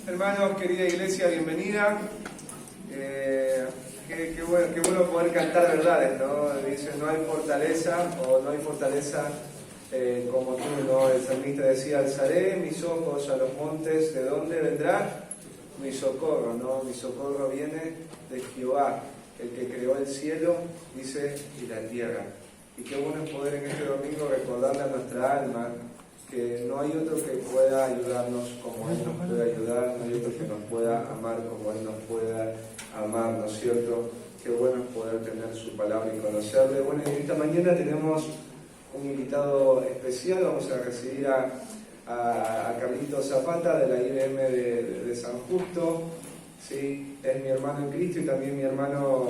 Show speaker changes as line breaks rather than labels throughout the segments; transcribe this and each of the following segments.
Hermanos, querida iglesia, bienvenida. Qué bueno poder cantar verdades, ¿no? Dice, no hay fortaleza como tú, ¿no? El salmista decía, alzaré mis ojos a los montes, ¿de dónde vendrá mi socorro? ¿No? Mi socorro viene de Jehová, el que creó el cielo, dice, y la tierra. Y qué bueno es poder en este domingo recordarle a nuestra alma que no hay otro que pueda ayudarnos como Él nos puede ayudar, no hay otro que nos pueda amar como Él nos pueda amar, ¿no es cierto? Qué bueno es poder tener su palabra y conocerle. Bueno, y esta mañana tenemos un invitado especial, vamos a recibir a Carlitos Zapata de la IBM de San Justo, ¿sí? Es mi hermano en Cristo y también mi hermano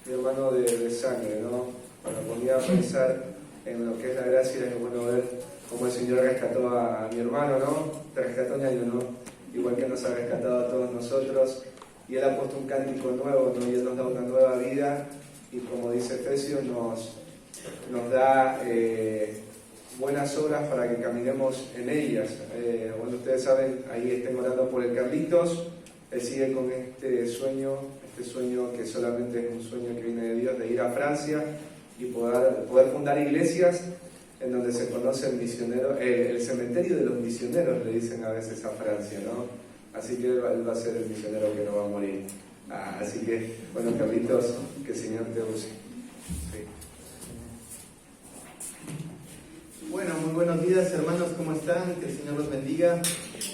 de sangre, ¿no? Cuando ponía a pensar en lo que es la gracia, es bueno ver cómo el Señor rescató a mi hermano, ¿no? Te rescató, Ñaño, ¿no? Igual que nos ha rescatado a todos nosotros. Y Él ha puesto un cántico nuevo, ¿no? Y Él nos da una nueva vida. Y como dice Efesios, nos da buenas obras para que caminemos en ellas. Bueno, ustedes saben, ahí estén orando por el Carlitos. Él sigue con este sueño que solamente es un sueño que viene de Dios, de ir a Francia y poder fundar iglesias en donde se conoce el misionero, el cementerio de los misioneros, le dicen a veces a Francia, ¿no? Así que él va a ser el misionero que no va a morir. Así que, bueno, Carlitos, que el Señor te use. Sí.
Bueno, muy buenos días, hermanos, ¿cómo están? Que el Señor los bendiga.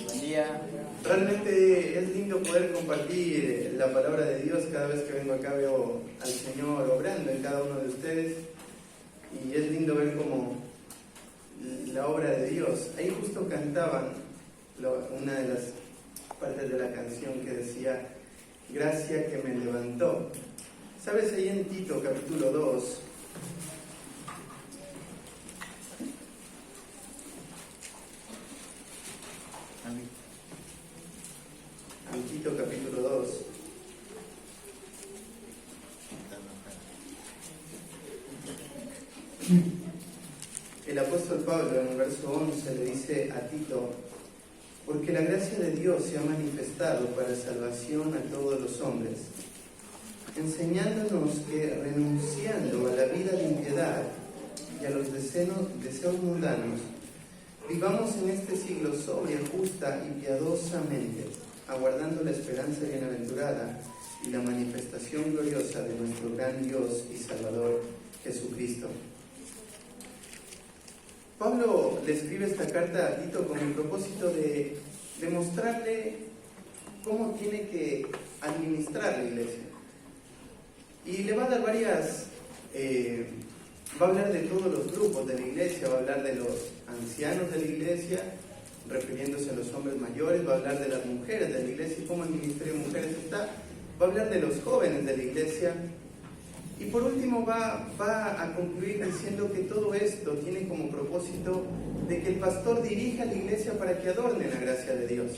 Buen día.
Realmente es lindo poder compartir la palabra de Dios. Cada vez que vengo acá veo al Señor obrando en cada uno de ustedes. Y es lindo ver cómo la obra de Dios. Ahí justo cantaban una de las partes de la canción que decía, gracia que me levantó. ¿Sabes? Ahí en Tito capítulo 2, en Tito capítulo 2, el apóstol Pablo en el verso 11 le dice a Tito, porque la gracia de Dios se ha manifestado para salvación a todos los hombres, enseñándonos que renunciando a la vida de impiedad y a los deseos mundanos, vivamos en este siglo sobria, justa y piadosamente, aguardando la esperanza bienaventurada y la manifestación gloriosa de nuestro gran Dios y Salvador Jesucristo. Pablo le escribe esta carta a Tito con el propósito de demostrarle cómo tiene que administrar la iglesia. Y le va a dar va a hablar de todos los grupos de la iglesia, va a hablar de los ancianos de la iglesia, refiriéndose a los hombres mayores, va a hablar de las mujeres de la iglesia y cómo el ministerio de mujeres está, va a hablar de los jóvenes de la iglesia. Y por último va a concluir diciendo que todo esto tiene como propósito de que el pastor dirija a la iglesia para que adorne la gracia de Dios,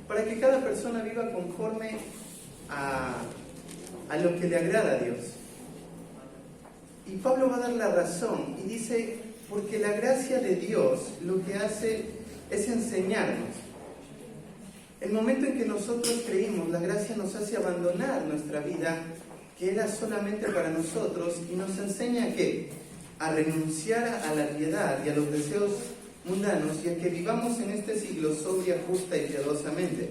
para que cada persona viva conforme a lo que le agrada a Dios. Y Pablo va a dar la razón y dice, porque la gracia de Dios lo que hace es enseñarnos. El momento en que nosotros creímos, la gracia nos hace abandonar nuestra vida que era solamente para nosotros y nos enseña ¿qué? A renunciar a la piedad y a los deseos mundanos y a que vivamos en este siglo sobria, justa y piadosamente.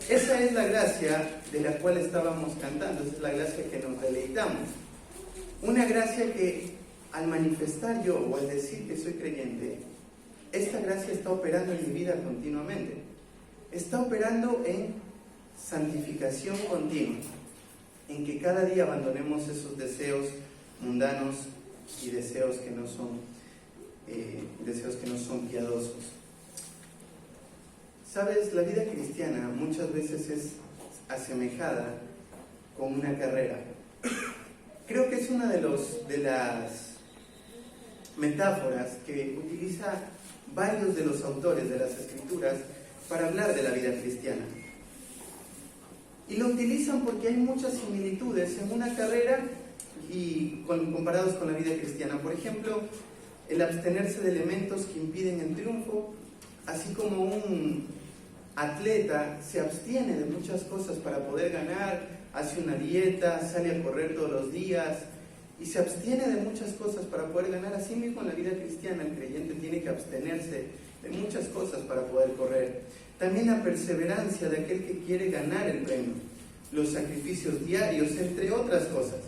Esa es la gracia de la cual estábamos cantando, esa es la gracia que nos deleitamos. Una gracia que al manifestar yo o al decir que soy creyente, esta gracia está operando en mi vida continuamente. Está operando en santificación continua, en que cada día abandonemos esos deseos mundanos y deseos que no son piadosos. Sabes, la vida cristiana muchas veces es asemejada con una carrera. Creo que es una de las metáforas que utiliza varios de los autores de las Escrituras para hablar de la vida cristiana. Y lo utilizan porque hay muchas similitudes en una carrera y comparados con la vida cristiana. Por ejemplo, el abstenerse de elementos que impiden el triunfo, así como atleta se abstiene de muchas cosas para poder ganar, hace una dieta, sale a correr todos los días y se abstiene de muchas cosas para poder ganar. Así mismo en la vida cristiana el creyente tiene que abstenerse de muchas cosas para poder correr. También la perseverancia de aquel que quiere ganar el premio, los sacrificios diarios, entre otras cosas.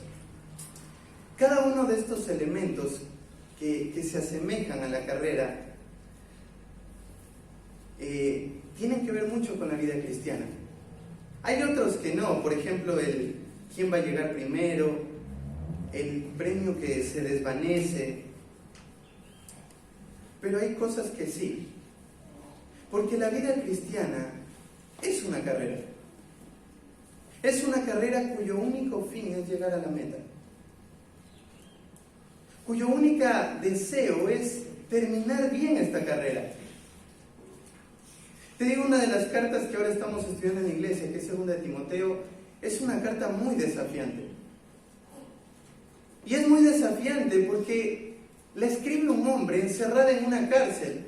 Cada uno de estos elementos que se asemejan a la carrera tienen que ver mucho con la vida cristiana. Hay otros que no, por ejemplo, el quién va a llegar primero, el premio que se desvanece, pero hay cosas que sí, porque la vida cristiana es una carrera. Es una carrera cuyo único fin es llegar a la meta, cuyo único deseo es terminar bien esta carrera. Te digo, una de las cartas que ahora estamos estudiando en la iglesia, que es 2 de Timoteo, es una carta muy desafiante. Y es muy desafiante porque la escribe un hombre encerrado en una cárcel.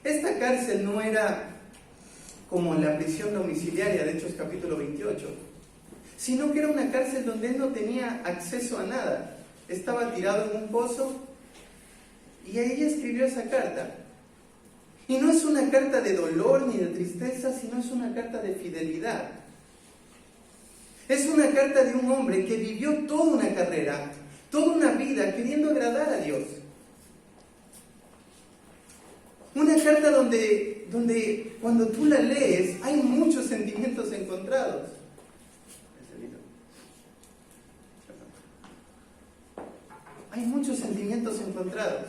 Esta cárcel no era como la prisión domiciliaria de Hechos capítulo 28, sino que era una cárcel donde él no tenía acceso a nada. Estaba tirado en un pozo y ahí escribió esa carta. Y no es una carta de dolor ni de tristeza, sino es una carta de fidelidad. Es una carta de un hombre que vivió toda una carrera, toda una vida queriendo agradar a Dios. Una carta donde cuando tú la lees hay muchos sentimientos encontrados. Hay muchos sentimientos encontrados.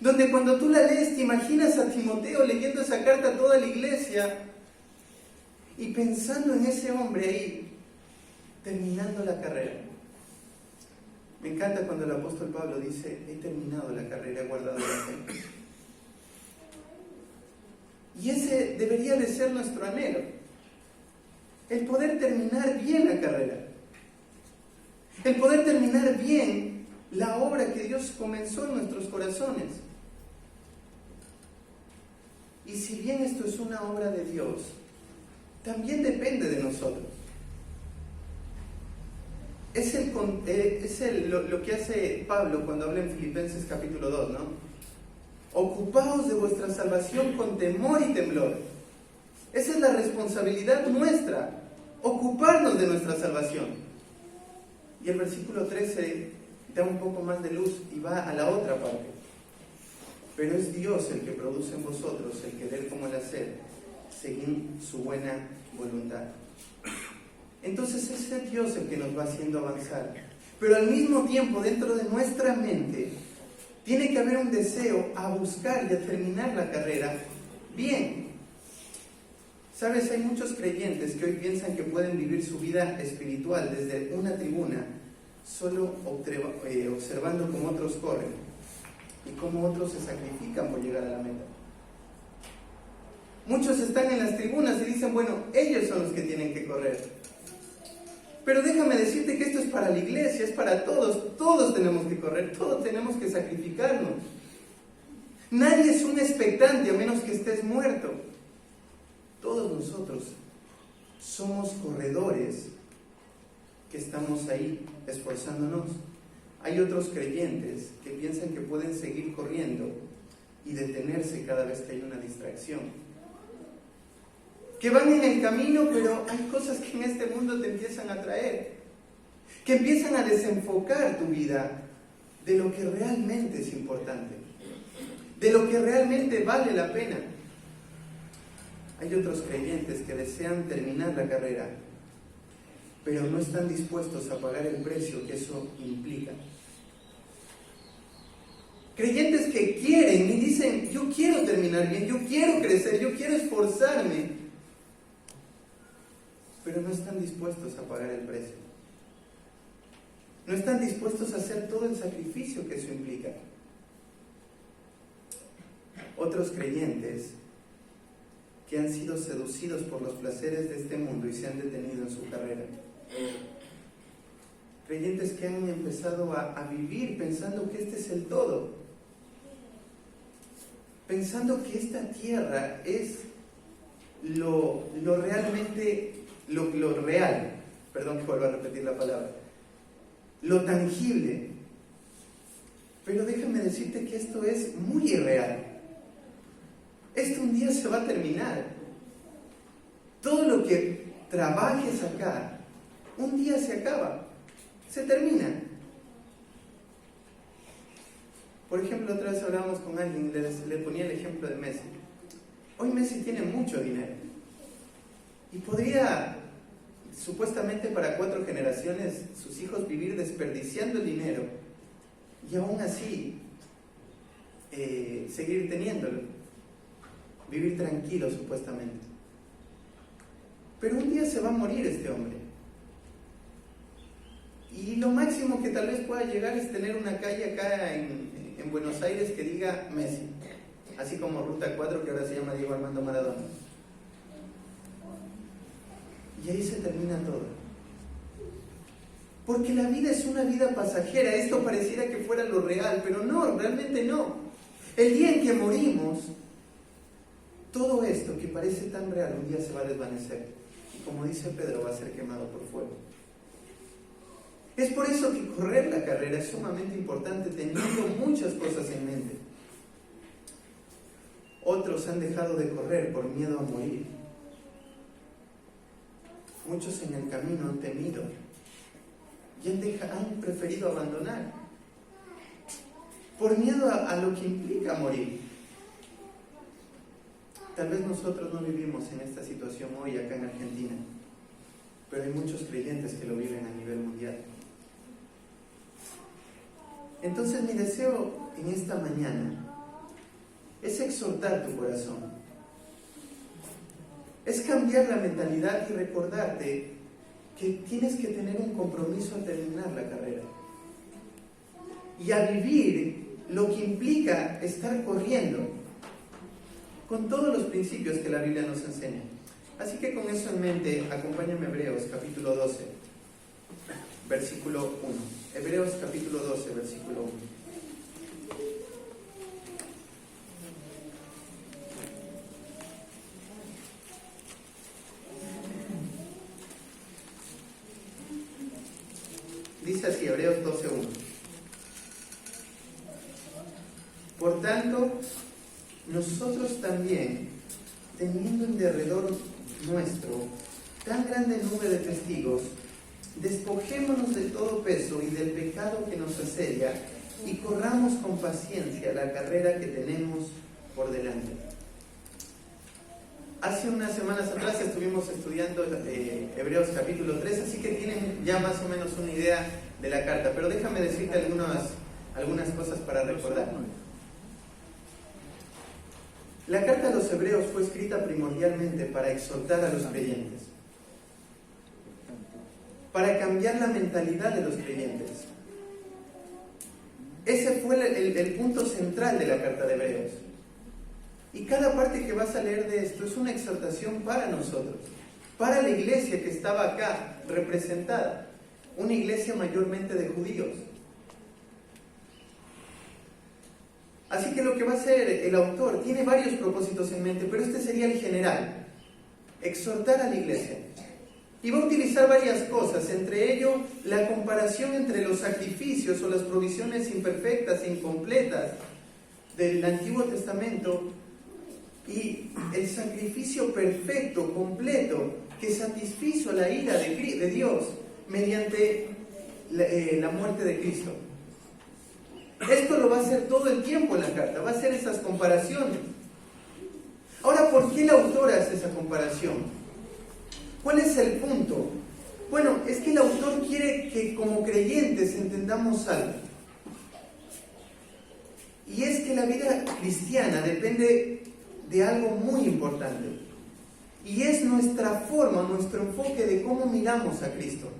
Donde cuando tú la lees te imaginas a Timoteo leyendo esa carta a toda la iglesia y pensando en ese hombre ahí, terminando la carrera. Me encanta cuando el apóstol Pablo dice, he terminado la carrera, he guardado la fe. Y ese debería de ser nuestro anhelo, el poder terminar bien la carrera, el poder terminar bien la obra que Dios comenzó en nuestros corazones. Y si bien esto es una obra de Dios, también depende de nosotros. Lo que hace Pablo cuando habla en Filipenses capítulo 2, ¿no? Ocupaos de vuestra salvación con temor y temblor. Esa es la responsabilidad nuestra, ocuparnos de nuestra salvación. Y el versículo 13 da un poco más de luz y va a la otra parte. Pero es Dios el que produce en vosotros el querer como el hacer, según su buena voluntad. Entonces es Dios el que nos va haciendo avanzar. Pero al mismo tiempo, dentro de nuestra mente, tiene que haber un deseo a buscar y a terminar la carrera bien. Sabes, hay muchos creyentes que hoy piensan que pueden vivir su vida espiritual desde una tribuna, solo observando cómo otros corren y cómo otros se sacrifican por llegar a la meta. Muchos están en las tribunas y dicen, bueno, ellos son los que tienen que correr. Pero déjame decirte que esto es para la iglesia, es para todos. Todos tenemos que correr, todos tenemos que sacrificarnos. Nadie es un expectante a menos que estés muerto. Todos nosotros somos corredores que estamos ahí esforzándonos. Hay otros creyentes que piensan que pueden seguir corriendo y detenerse cada vez que hay una distracción. Que van en el camino, pero hay cosas que en este mundo te empiezan a atraer, que empiezan a desenfocar tu vida de lo que realmente es importante, de lo que realmente vale la pena. Hay otros creyentes que desean terminar la carrera, pero no están dispuestos a pagar el precio que eso implica. Creyentes que quieren y dicen, yo quiero terminar bien, yo quiero crecer, yo quiero esforzarme, pero no están dispuestos a pagar el precio. No están dispuestos a hacer todo el sacrificio que eso implica. Otros creyentes que han sido seducidos por los placeres de este mundo y se han detenido en su carrera. Creyentes que han empezado a vivir pensando que este es el todo. Pensando que esta tierra es lo real, perdón que vuelva a repetir la palabra, lo tangible. Pero déjame decirte que esto es muy irreal. Esto un día se va a terminar. Todo lo que trabajes acá, un día se acaba, se termina. Por ejemplo, otra vez hablábamos con alguien, le ponía el ejemplo de Messi. Hoy Messi tiene mucho dinero y podría, supuestamente para 4 generaciones, sus hijos vivir desperdiciando el dinero y aún así seguir teniéndolo, vivir tranquilo supuestamente. Pero un día se va a morir este hombre. Y lo máximo que tal vez pueda llegar es tener una calle acá en Buenos Aires que diga Messi. Así como Ruta 4, que ahora se llama Diego Armando Maradona. Y ahí se termina todo. Porque la vida es una vida pasajera. Esto pareciera que fuera lo real, pero no, realmente no. El día en que morimos, todo esto que parece tan real, un día se va a desvanecer. Y como dice Pedro, va a ser quemado por fuego. Es por eso que correr la carrera es sumamente importante, teniendo muchas cosas en mente. Otros han dejado de correr por miedo a morir. Muchos en el camino han temido y han preferido abandonar por miedo a lo que implica morir. Tal vez nosotros no vivimos en esta situación hoy acá en Argentina, pero hay muchos creyentes que lo viven a nivel mundial. Entonces mi deseo en esta mañana es exhortar tu corazón, es cambiar la mentalidad y recordarte que tienes que tener un compromiso a terminar la carrera y a vivir lo que implica estar corriendo con todos los principios que la Biblia nos enseña. Así que con eso en mente, acompáñame a Hebreos capítulo 12, versículo 1. Hebreos capítulo 12, versículo 1. Dice así, Hebreos 12, 1. Por tanto, nosotros también, teniendo en derredor nuestro tan grande nube de testigos, despojémonos de todo peso y del pecado que nos asedia y corramos con paciencia la carrera que tenemos por delante. Hace unas semanas atrás estuvimos estudiando Hebreos capítulo 3, así que tienen ya más o menos una idea de la carta, pero déjame decirte algunas cosas para recordar. La carta a los Hebreos fue escrita primordialmente para exhortar a los creyentes, para cambiar la mentalidad de los creyentes. Ese fue el punto central de la carta de Hebreos. Y cada parte que vas a leer de esto es una exhortación para nosotros, para la iglesia que estaba acá representada, una iglesia mayormente de judíos. Así que lo que va a hacer el autor tiene varios propósitos en mente, pero este sería el general: exhortar a la iglesia. Y va a utilizar varias cosas, entre ello la comparación entre los sacrificios o las provisiones imperfectas e incompletas del Antiguo Testamento y el sacrificio perfecto, completo, que satisfizo la ira de Dios mediante la muerte de Cristo. Esto lo va a hacer todo el tiempo en la carta, va a hacer esas comparaciones. Ahora, ¿por qué el autor hace esa comparación? ¿Cuál es el punto? Bueno, es que el autor quiere que como creyentes entendamos algo. Y es que la vida cristiana depende de algo muy importante. Y es nuestra forma, nuestro enfoque de cómo miramos a Cristo.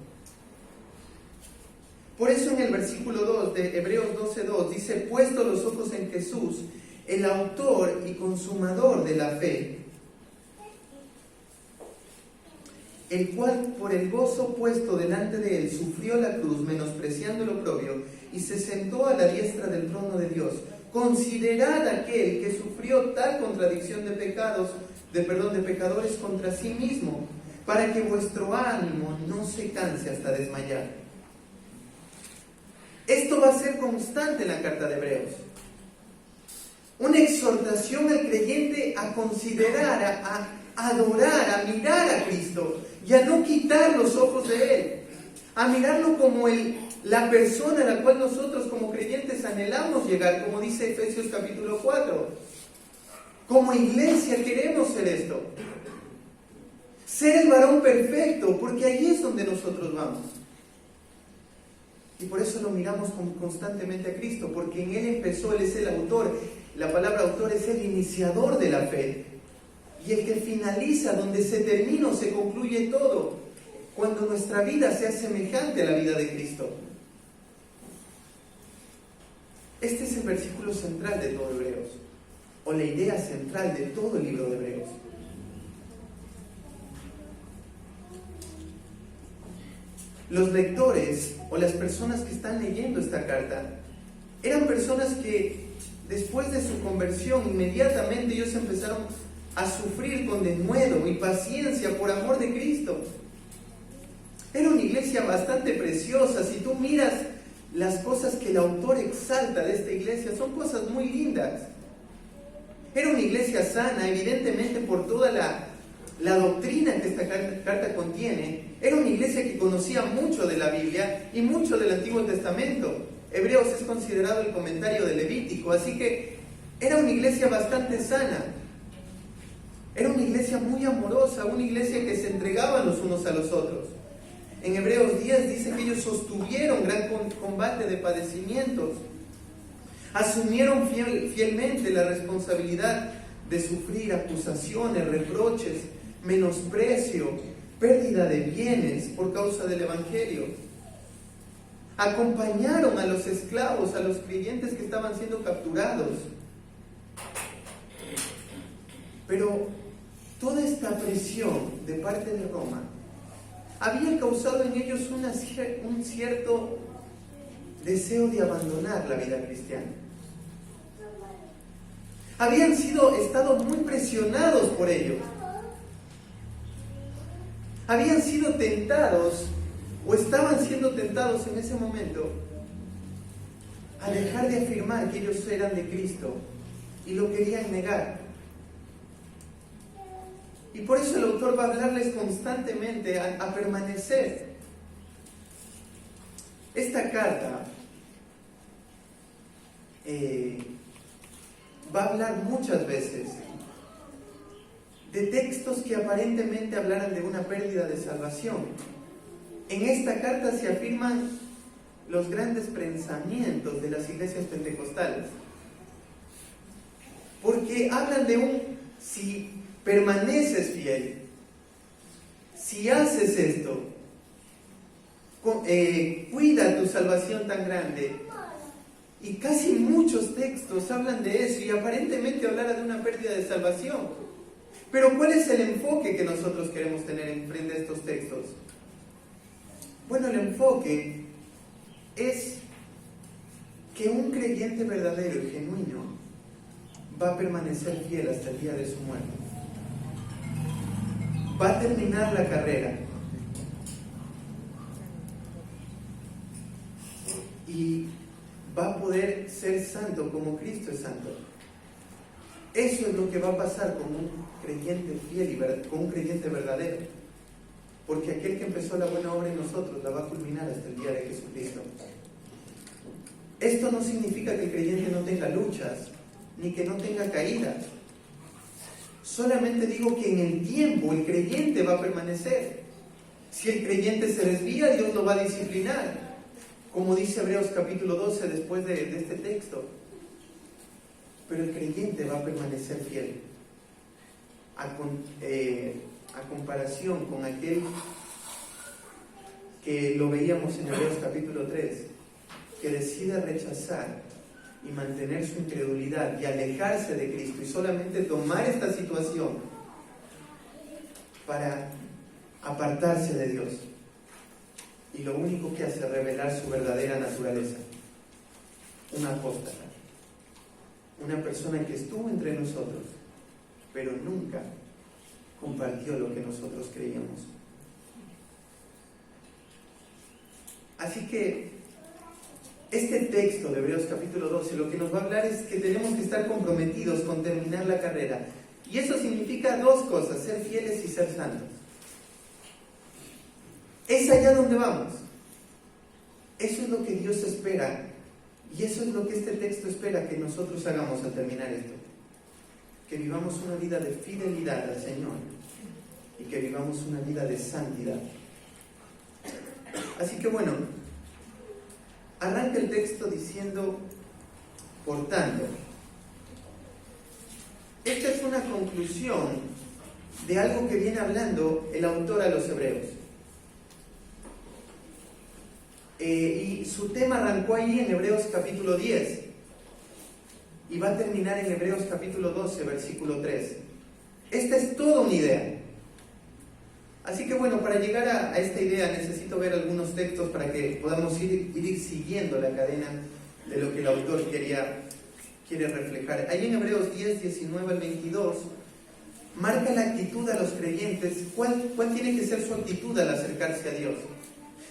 Por eso en el versículo 2 de Hebreos 12:2 dice: puesto los ojos en Jesús, el autor y consumador de la fe, el cual por el gozo puesto delante de él sufrió la cruz, menospreciando el oprobio, y se sentó a la diestra del trono de Dios. Considerad aquel que sufrió sufrió tal contradicción de pecadores contra sí mismo, para que vuestro ánimo no se canse hasta desmayar. Esto va a ser constante en la carta de Hebreos. Una exhortación al creyente a considerar, a adorar, a mirar a Cristo y a no quitar los ojos de Él, a mirarlo como la persona a la cual nosotros como creyentes anhelamos llegar, como dice Efesios capítulo 4. Como iglesia queremos ser esto, ser el varón perfecto, porque ahí es donde nosotros vamos. Y por eso lo miramos constantemente a Cristo, porque en Él empezó, Él es el autor. La palabra autor es el iniciador de la fe y el que finaliza, donde se termina o se concluye todo, cuando nuestra vida sea semejante a la vida de Cristo. Este es el versículo central de todo Hebreos, o la idea central de todo el libro de Hebreos. Los lectores o las personas que están leyendo esta carta eran personas que después de su conversión inmediatamente ellos empezaron a sufrir con denuedo y paciencia por amor de Cristo. Era una iglesia bastante preciosa. Si tú miras las cosas que el autor exalta de esta iglesia, son cosas muy lindas. Era una iglesia sana, evidentemente por toda la doctrina que esta carta contiene. Era una iglesia que conocía mucho de la Biblia y mucho del Antiguo Testamento. Hebreos es considerado el comentario de Levítico, así que era una iglesia bastante sana. Era una iglesia muy amorosa, una iglesia que se entregaba los unos a los otros. En Hebreos 10 dice que ellos sostuvieron gran combate de padecimientos, asumieron fielmente la responsabilidad de sufrir acusaciones, reproches, menosprecio, pérdida de bienes por causa del Evangelio. Acompañaron a los esclavos, a los creyentes que estaban siendo capturados. Pero toda esta presión de parte de Roma había causado en ellos un cierto deseo de abandonar la vida cristiana. Habían estado muy presionados por ello. Habían sido tentados, o estaban siendo tentados en ese momento, a dejar de afirmar que ellos eran de Cristo y lo querían negar. Y por eso el autor va a hablarles constantemente a permanecer. Esta carta va a hablar muchas veces de textos que aparentemente hablaran de una pérdida de salvación. En esta carta se afirman los grandes pensamientos de las iglesias pentecostales, porque hablan de si permaneces fiel, si haces esto, cuida tu salvación tan grande. Y casi muchos textos hablan de eso y aparentemente hablara de una pérdida de salvación. Pero ¿cuál es el enfoque que nosotros queremos tener en frente a estos textos? Bueno, el enfoque es que un creyente verdadero y genuino va a permanecer fiel hasta el día de su muerte. Va a terminar la carrera y va a poder ser santo como Cristo es santo. Eso es lo que va a pasar con un creyente fiel y con un creyente verdadero. Porque aquel que empezó la buena obra en nosotros la va a culminar hasta el día de Jesucristo. Esto no significa que el creyente no tenga luchas, ni que no tenga caídas. Solamente digo que en el tiempo el creyente va a permanecer. Si el creyente se desvía, Dios lo va a disciplinar. Como dice Hebreos capítulo 12 después de este texto. Pero el creyente va a permanecer fiel. A comparación con aquel que lo veíamos en Hebreos capítulo 3, que decide rechazar y mantener su incredulidad y alejarse de Cristo y solamente tomar esta situación para apartarse de Dios. Y lo único que hace es revelar su verdadera naturaleza. Un apóstata. una persona que estuvo entre nosotros, pero nunca compartió lo que nosotros creíamos. Así que este texto de Hebreos capítulo 12 lo que nos va a hablar es que tenemos que estar comprometidos con terminar la carrera. Y eso significa dos cosas: ser fieles y ser santos. Es allá donde vamos. Eso es lo que Dios espera. Y eso es lo que este texto espera que nosotros hagamos al terminar esto. Que vivamos una vida de fidelidad al Señor y que vivamos una vida de santidad. Así que bueno, arranca el texto diciendo, por tanto. Esta es una conclusión de algo que viene hablando el autor a los hebreos. Y su tema arrancó ahí en Hebreos capítulo 10 y va a terminar en Hebreos capítulo 12, versículo 3. Esta es toda una idea. Así que bueno, para llegar a esta idea necesito ver algunos textos para que podamos ir siguiendo la cadena de lo que el autor quiere reflejar. Ahí en Hebreos 10, 19 al 22, marca la actitud a los creyentes. ¿Cuál tiene que ser su actitud al acercarse a Dios?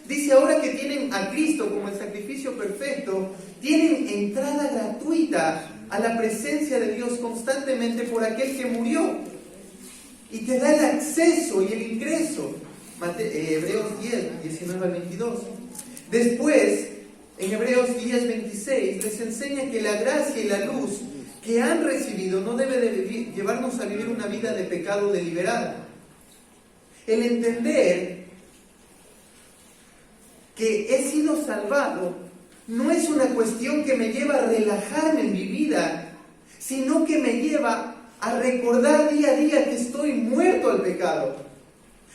Dice, ahora que tienen a Cristo como el sacrificio perfecto, tienen entrada gratuita a la presencia de Dios constantemente por aquel que murió. Y te da el acceso y el ingreso. Hebreos 10, 19 al 22. Después, en Hebreos 10, 26, les enseña que la gracia y la luz que han recibido no debe de llevarnos a vivir una vida de pecado deliberada. El entender que he sido salvado no es una cuestión que me lleva a relajarme en mi vida, sino que me lleva a recordar día a día que estoy muerto al pecado,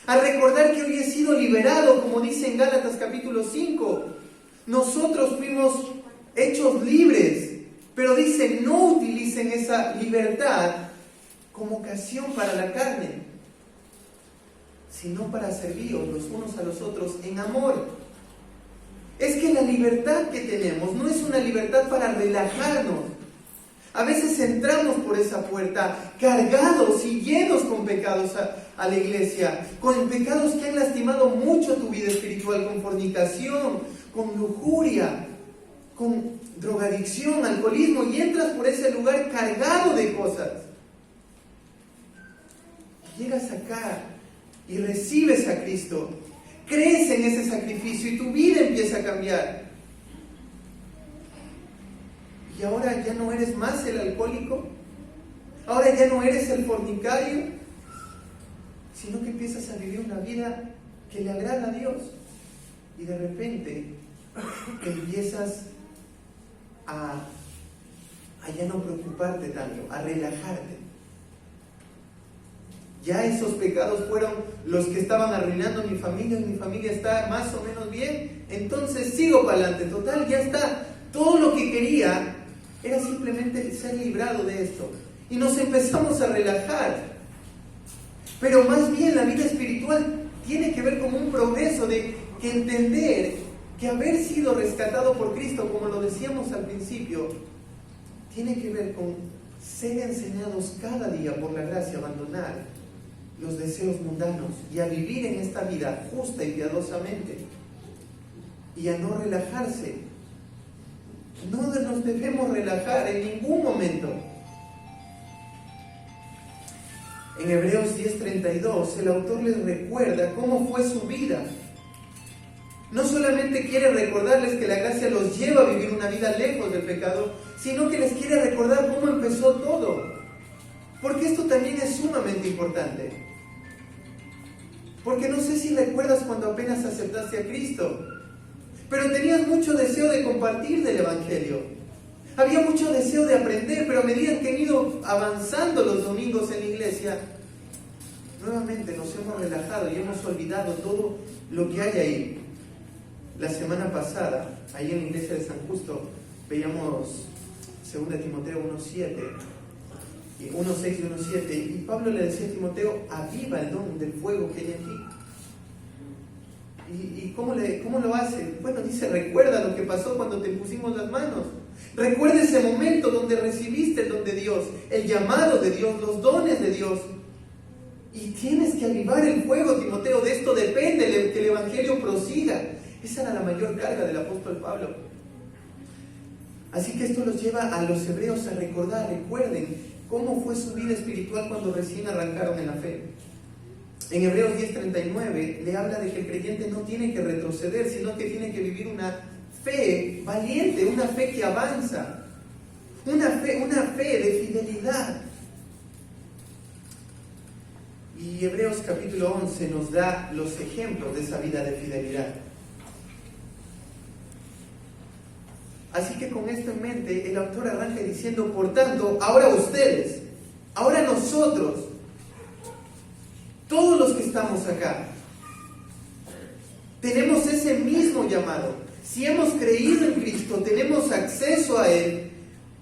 a recordar que hoy he sido liberado, como dice en Gálatas capítulo 5. Nosotros fuimos hechos libres, pero dice, no utilicen esa libertad como ocasión para la carne, sino para serviros los unos a los otros en amor. Es que la libertad que tenemos no es una libertad para relajarnos. A veces entramos por esa puerta cargados y llenos con pecados a la iglesia, con pecados que han lastimado mucho tu vida espiritual, con fornicación, con lujuria, con drogadicción, alcoholismo, y entras por ese lugar cargado de cosas. Llegas acá y recibes a Cristo, crees en ese sacrificio y tu vida empieza a cambiar. Y ahora ya no eres más el alcohólico, ahora ya no eres el fornicario, sino que empiezas a vivir una vida que le agrada a Dios. Y de repente empiezas a ya no preocuparte tanto, a relajarte. Ya esos pecados fueron los que estaban arruinando mi familia está más o menos bien, entonces sigo para adelante, total, ya está. Todo lo que quería era simplemente ser librado de esto. Y nos empezamos a relajar. Pero más bien la vida espiritual tiene que ver con un progreso de que entender que haber sido rescatado por Cristo, como lo decíamos al principio, tiene que ver con ser enseñados cada día por la gracia a abandonar los deseos mundanos y a vivir en esta vida justa y piadosamente y a no relajarse. No nos debemos relajar en ningún momento. En Hebreos 10:32 el autor les recuerda cómo fue su vida. No solamente quiere recordarles que la gracia los lleva a vivir una vida lejos del pecado, sino que les quiere recordar cómo empezó todo. Porque esto también es sumamente importante. Porque no sé si recuerdas cuando apenas aceptaste a Cristo, pero tenías mucho deseo de compartir del Evangelio. Había mucho deseo de aprender, pero a medida que han ido avanzando los domingos en la iglesia, nuevamente nos hemos relajado y hemos olvidado todo lo que hay ahí. La semana pasada, ahí en la iglesia de San Justo, veíamos 2 Timoteo 1:7, 1:6 y 1:7, y Pablo le decía a Timoteo, aviva el don del fuego que hay en ti. ¿Y cómo lo hace? Bueno, dice, recuerda lo que pasó cuando te pusimos las manos. Recuerda ese momento donde recibiste el don de Dios, el llamado de Dios, los dones de Dios. Y tienes que avivar el fuego, Timoteo. De esto depende que el Evangelio prosiga. Esa era la mayor carga del apóstol Pablo. Así que esto los lleva a los hebreos a recordar, recuerden cómo fue su vida espiritual cuando recién arrancaron en la fe. En Hebreos 10:39 le habla de que el creyente no tiene que retroceder, sino que tiene que vivir una fe valiente, una fe que avanza, una fe de fidelidad. Y Hebreos capítulo 11 nos da los ejemplos de esa vida de fidelidad. Así que con esto en mente, el autor arranca diciendo, por tanto, ahora ustedes, ahora nosotros, todos los que estamos acá, tenemos ese mismo llamado. Si hemos creído en Cristo, tenemos acceso a Él,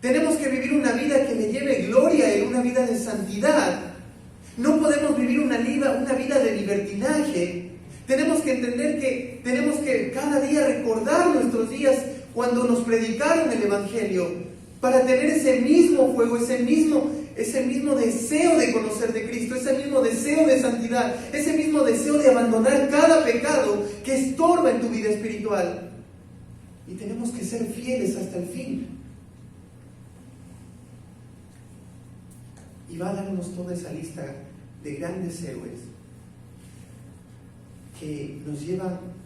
tenemos que vivir una vida que le lleve gloria a Él, una vida de santidad. No podemos vivir una vida de libertinaje. Tenemos que entender que tenemos que cada día recordar nuestros días cuando nos predicaron el Evangelio, para tener ese mismo fuego, ese mismo deseo de conocer de Cristo, ese mismo deseo de santidad, ese mismo deseo de abandonar cada pecado que estorba en tu vida espiritual. Y tenemos que ser fieles hasta el fin. Y va a darnos toda esa lista de grandes héroes que nos llevan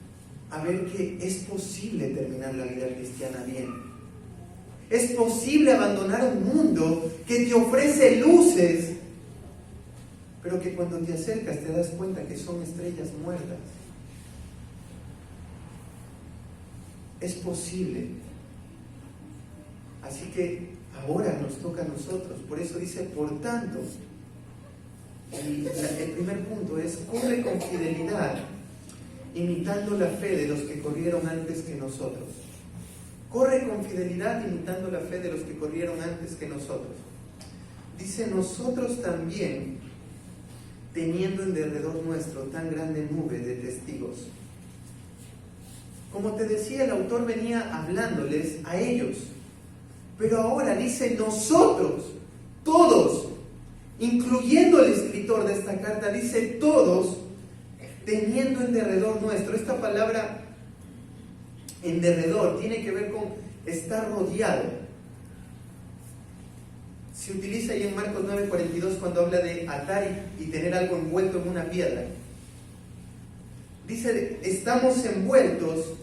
a ver que es posible terminar la vida cristiana bien. Es posible abandonar un mundo que te ofrece luces, pero que cuando te acercas te das cuenta que son estrellas muertas. Es posible. Así que ahora nos toca a nosotros. Por eso dice, por tanto, el primer punto es, corre con fidelidad, imitando la fe de los que corrieron antes que nosotros. Corre con fidelidad imitando la fe de los que corrieron antes que nosotros. Dice, nosotros también, teniendo en derredor nuestro tan grande nube de testigos. Como te decía, el autor venía hablándoles a ellos, pero ahora dice nosotros, todos, incluyendo el escritor de esta carta, dice todos, teniendo en derredor nuestro. Esta palabra en derredor tiene que ver con estar rodeado. Se utiliza ahí en Marcos 9:42 cuando habla de atar y tener algo envuelto en una piedra. Dice, estamos envueltos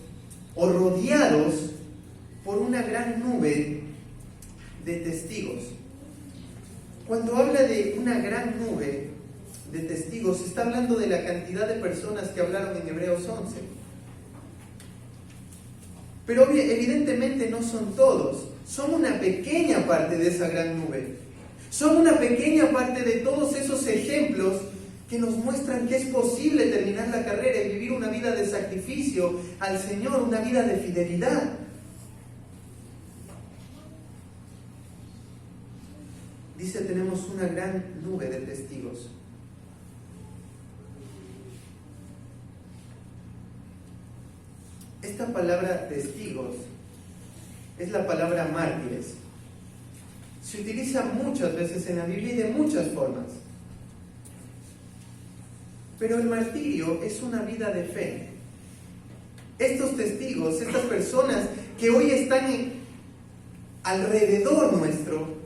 o rodeados por una gran nube de testigos. Cuando habla de una gran nube de testigos, está hablando de la cantidad de personas que hablaron en Hebreos 11. Pero evidentemente no son todos, son una pequeña parte de esa gran nube. Son una pequeña parte de todos esos ejemplos que nos muestran que es posible terminar la carrera y vivir una vida de sacrificio al Señor, una vida de fidelidad. Dice, tenemos una gran nube de testigos. Esta palabra testigos es la palabra mártires. Se utiliza muchas veces en la Biblia y de muchas formas. Pero el martirio es una vida de fe. Estos testigos, estas personas que hoy están alrededor nuestro,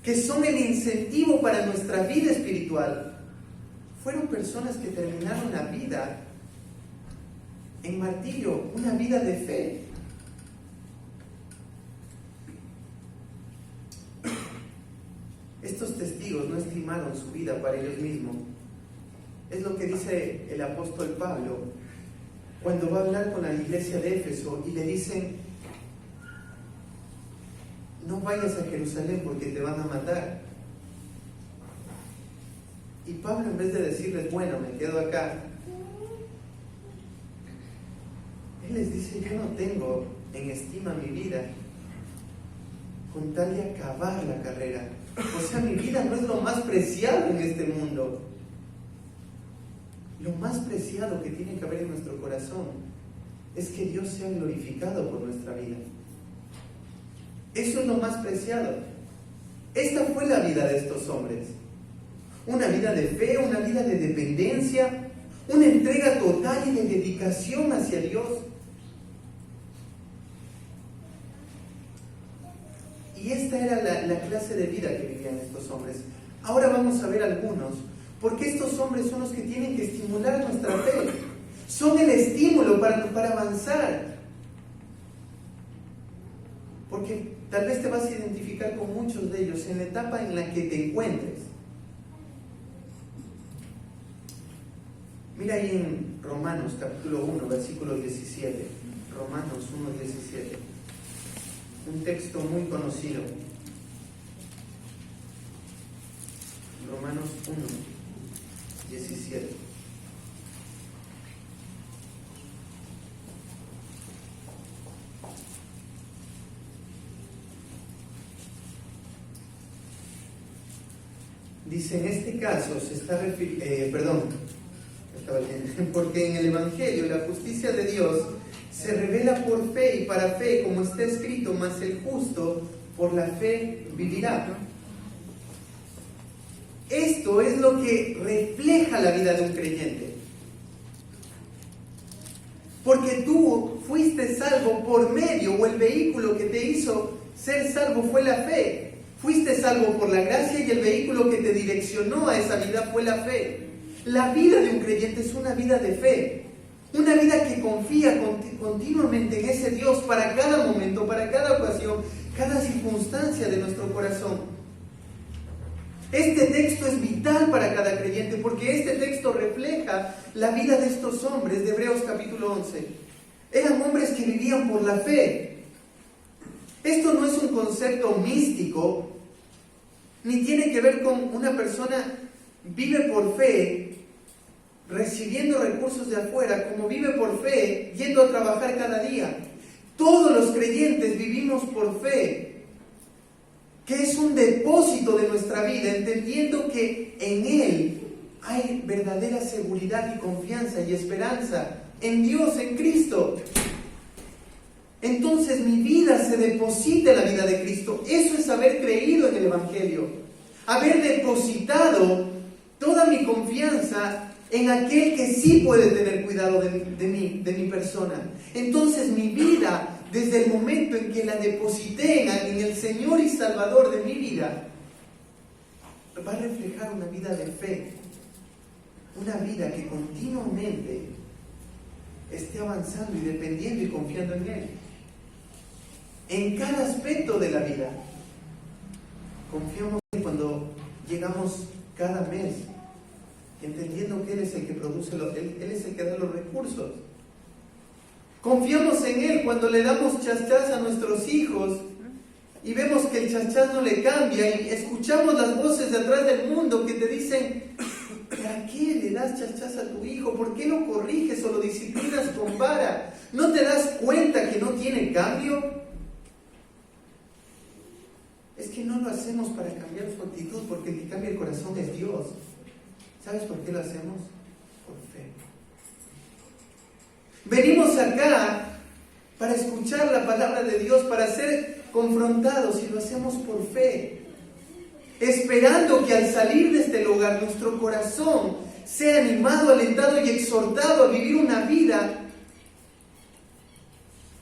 que son el incentivo para nuestra vida espiritual, fueron personas que terminaron la vida en martirio, una vida de fe. Estos testigos no estimaron su vida para ellos mismos. Es lo que dice el apóstol Pablo cuando va a hablar con la iglesia de Éfeso y le dicen, no vayas a Jerusalén porque te van a matar. Y Pablo, en vez de decirles, bueno, me quedo acá, él les dice, yo no tengo en estima mi vida con tal de acabar la carrera. O sea, mi vida no es lo más preciado en este mundo. Lo más preciado que tiene que haber en nuestro corazón es que Dios sea glorificado por nuestra vida. Eso es lo más preciado. Esta fue la vida de estos hombres. Una vida de fe, una vida de dependencia, una entrega total y de dedicación hacia Dios. Y esta era la clase de vida que vivían estos hombres. Ahora vamos a ver algunos, porque estos hombres son los que tienen que estimular nuestra fe. Son el estímulo para avanzar. Porque tal vez te vas a identificar con muchos de ellos en la etapa en la que te encuentres. Mira ahí en Romanos capítulo 1, versículo 17. Romanos 1, 17. Un texto muy conocido. Romanos 1, 17. Dice, en este caso se está porque en el Evangelio la justicia de Dios se revela por fe y para fe, como está escrito, mas el justo por la fe vivirá. Esto es lo que refleja la vida de un creyente. Porque tú fuiste salvo por medio, o el vehículo que te hizo ser salvo fue la fe. Fuiste salvo por la gracia y el vehículo que te direccionó a esa vida fue la fe. La vida de un creyente es una vida de fe. Una vida que confía continuamente en ese Dios para cada momento, para cada ocasión, cada circunstancia de nuestro corazón. Este texto es vital para cada creyente porque este texto refleja la vida de estos hombres de Hebreos capítulo 11. Eran hombres que vivían por la fe. Esto no es un concepto místico, ni tiene que ver con una persona vive por fe, recibiendo recursos de afuera, como vive por fe, yendo a trabajar cada día. Todos los creyentes vivimos por fe, que es un depósito de nuestra vida, entendiendo que en Él hay verdadera seguridad y confianza y esperanza, en Dios, en Cristo. Entonces mi vida se deposita en la vida de Cristo. Eso es haber creído en el Evangelio, haber depositado toda mi confianza en aquel que sí puede tener cuidado de mi persona. Entonces mi vida, desde el momento en que la deposité en el Señor y Salvador de mi vida, va a reflejar una vida de fe, una vida que continuamente esté avanzando y dependiendo y confiando en Él. En cada aspecto de la vida. Confiamos en Él cuando llegamos cada mes, entendiendo que Él es el que produce, Él es el que da los recursos. Confiamos en Él cuando le damos chachás a nuestros hijos y vemos que el chachás no le cambia y escuchamos las voces de atrás del mundo que te dicen: ¿para qué le das chachás a tu hijo? ¿Por qué lo corriges o lo disciplinas con vara? ¿No te das cuenta que no tiene cambio? Es que no lo hacemos para cambiar su actitud, porque el que cambia el corazón es Dios. ¿Sabes por qué lo hacemos? Por fe. Venimos acá para escuchar la palabra de Dios, para ser confrontados, y lo hacemos por fe, esperando que al salir de este lugar nuestro corazón sea animado, alentado y exhortado a vivir una vida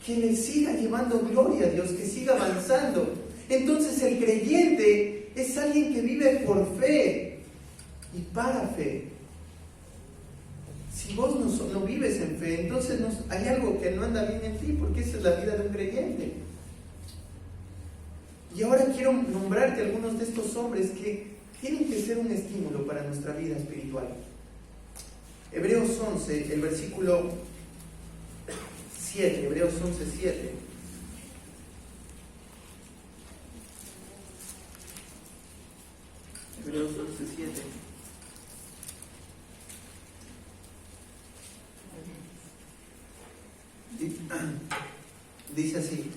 que le siga llevando gloria a Dios, que siga avanzando. Entonces el creyente es alguien que vive por fe y para fe. Si vos no vives en fe, entonces hay algo que no anda bien en ti, porque esa es la vida de un creyente. Y ahora quiero nombrarte algunos de estos hombres que tienen que ser un estímulo para nuestra vida espiritual. Hebreos 11, el versículo 7, Hebreos 11, 7. Hebreos 11, 7. Dice así: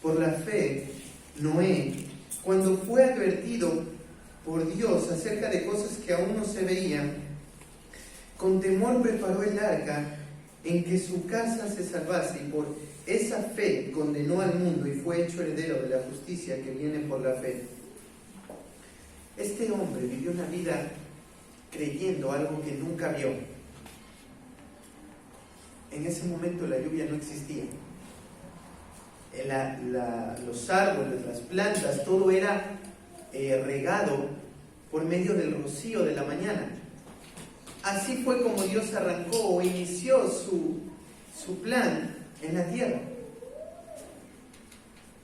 por la fe, Noé, cuando fue advertido por Dios acerca de cosas que aún no se veían, con temor preparó el arca en que su casa se salvase, y por esa fe condenó al mundo y fue hecho heredero de la justicia que viene por la fe. Este hombre vivió una vida creyendo algo que nunca vio. En ese momento la lluvia no existía. Los árboles, las plantas, todo era regado por medio del rocío de la mañana. Así fue como Dios arrancó o inició su plan en la tierra.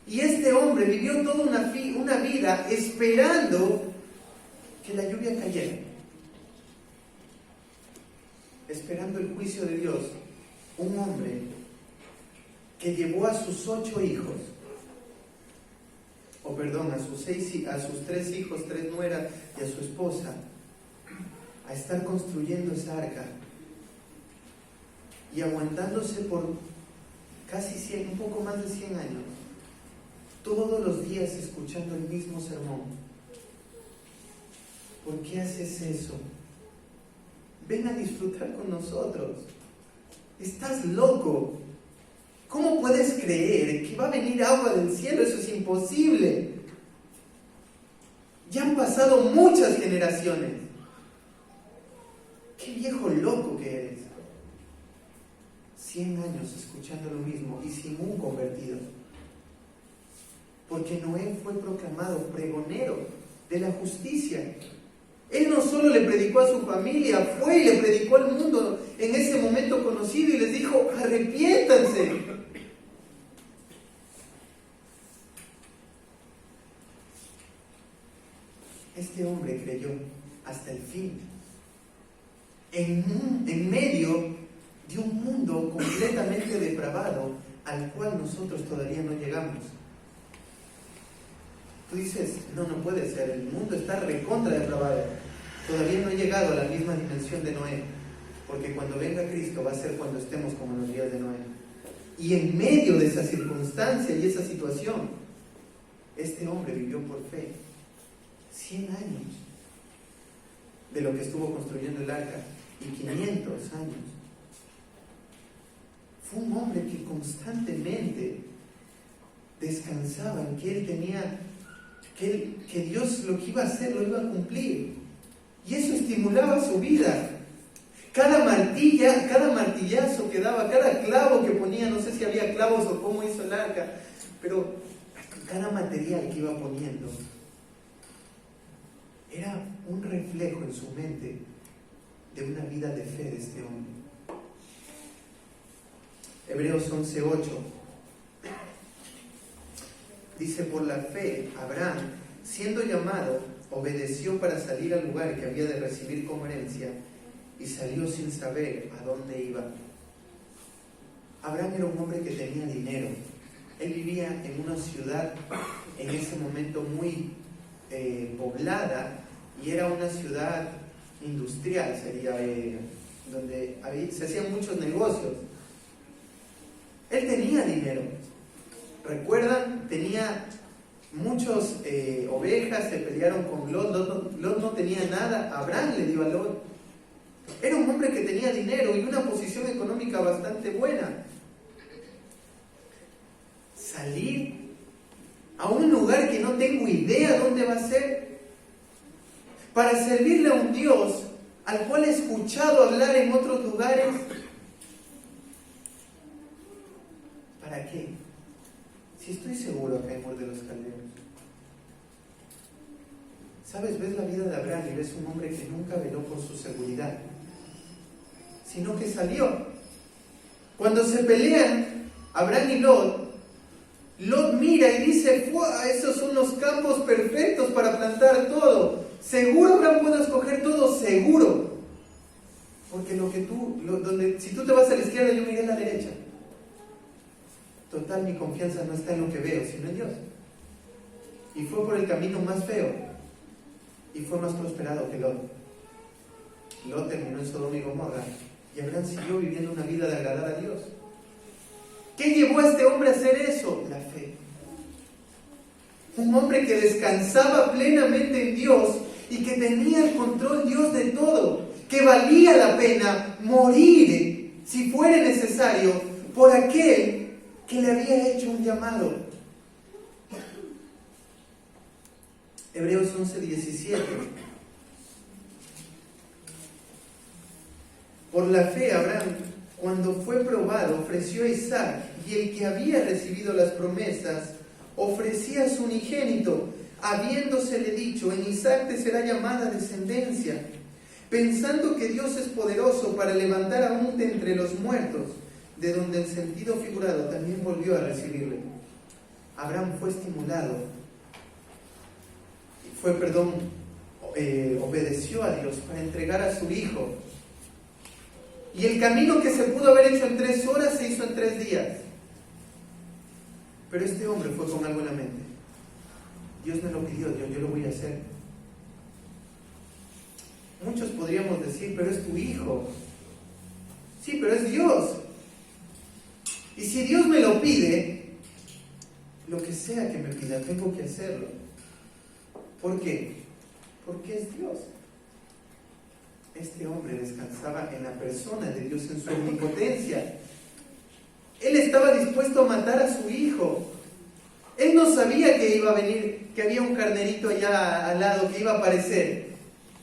Y este hombre vivió toda una vida esperando que la lluvia cayera, esperando el juicio de Dios. Un hombre que llevó a sus 8 hijos, a sus 3 hijos, 3 nueras y a su esposa, a estar construyendo esa arca y aguantándose por casi 100, un poco más de 100 años, todos los días escuchando el mismo sermón. ¿Por qué haces eso? Ven a disfrutar con nosotros. Estás loco. ¿Cómo puedes creer que va a venir agua del cielo? Eso es imposible. Ya han pasado muchas generaciones. Qué viejo loco que eres. 100 años escuchando lo mismo y sin un convertido. Porque Noé fue proclamado pregonero de la justicia. Él no solo le predicó a su familia, fue y le predicó al mundo en ese momento conocido y les dijo: arrepiéntanse. Este hombre creyó hasta el fin, en medio de un mundo completamente depravado al cual nosotros todavía no llegamos. Tú dices: no puede ser, el mundo está recontra depravado. Todavía no he llegado a la misma dimensión de Noé, porque cuando venga Cristo va a ser cuando estemos como en los días de Noé. Y en medio de esa circunstancia y esa situación, este hombre vivió por fe 100 años de lo que estuvo construyendo el arca y 500 años. Fue un hombre que constantemente descansaba en que él tenía que Dios lo que iba a hacer lo iba a cumplir, y eso estimulaba su vida. Cada martillazo que daba, cada clavo que ponía, no sé si había clavos o cómo hizo el arca, pero cada material que iba poniendo era un reflejo en su mente de una vida de fe de este hombre. Hebreos 11:8 dice: por la fe, Abraham, siendo llamado, obedeció para salir al lugar que había de recibir como herencia, y salió sin saber a dónde iba. Abraham era un hombre que tenía dinero. Él vivía en una ciudad en ese momento muy poblada, y era una ciudad industrial, donde se hacían muchos negocios. Él tenía dinero. ¿Recuerdan? Tenía muchas ovejas, se pelearon con Lot. Lot no tenía nada, Abraham le dio a Lot. Era un hombre que tenía dinero y una posición económica bastante buena. Salir a un lugar que no tengo idea dónde va a ser, para servirle a un Dios al cual he escuchado hablar en otros lugares. ¿Para qué? Si estoy seguro acá en Ur de los Calderos. ¿Sabes? Ves la vida de Abraham y ves un hombre que nunca veló por su seguridad, sino que salió. Cuando se pelean Abraham y Lot mira y dice: ¡fuah! Esos son los campos perfectos para plantar todo. Seguro Abraham puede escoger todo, seguro. Porque si tú te vas a la izquierda, yo me iré a la derecha. Total, mi confianza no está en lo que veo, sino en Dios. Y fue por el camino más feo, y fue más prosperado que Lot. Lot terminó en Sodoma y Gomorra, y Abraham siguió viviendo una vida de agradar a Dios. ¿Qué llevó a este hombre a hacer eso? La fe. Un hombre que descansaba plenamente en Dios y que tenía el control Dios de todo, que valía la pena morir, si fuera necesario, por aquel que le había hecho un llamado. Hebreos 11:17. Por la fe, Abraham, cuando fue probado, ofreció a Isaac, y el que había recibido las promesas ofrecía a su unigénito, habiéndosele dicho: en Isaac te será llamada descendencia, pensando que Dios es poderoso para levantar aún de entre los muertos, de donde en sentido figurado también volvió a recibirle. Abraham fue estimulado, obedeció a Dios para entregar a su hijo. Y el camino que se pudo haber hecho en 3 horas se hizo en 3 días. Pero este hombre fue con algo en la mente. Dios me lo pidió, yo lo voy a hacer. Muchos podríamos decir, pero es tu hijo. Sí, pero es Dios. Y si Dios me lo pide, lo que sea que me pida, tengo que hacerlo. ¿Por qué? Porque es Dios. Este hombre descansaba en la persona de Dios, en su omnipotencia. Él estaba dispuesto a matar a su hijo. Él no sabía que iba a venir, que había un carnerito allá al lado que iba a aparecer,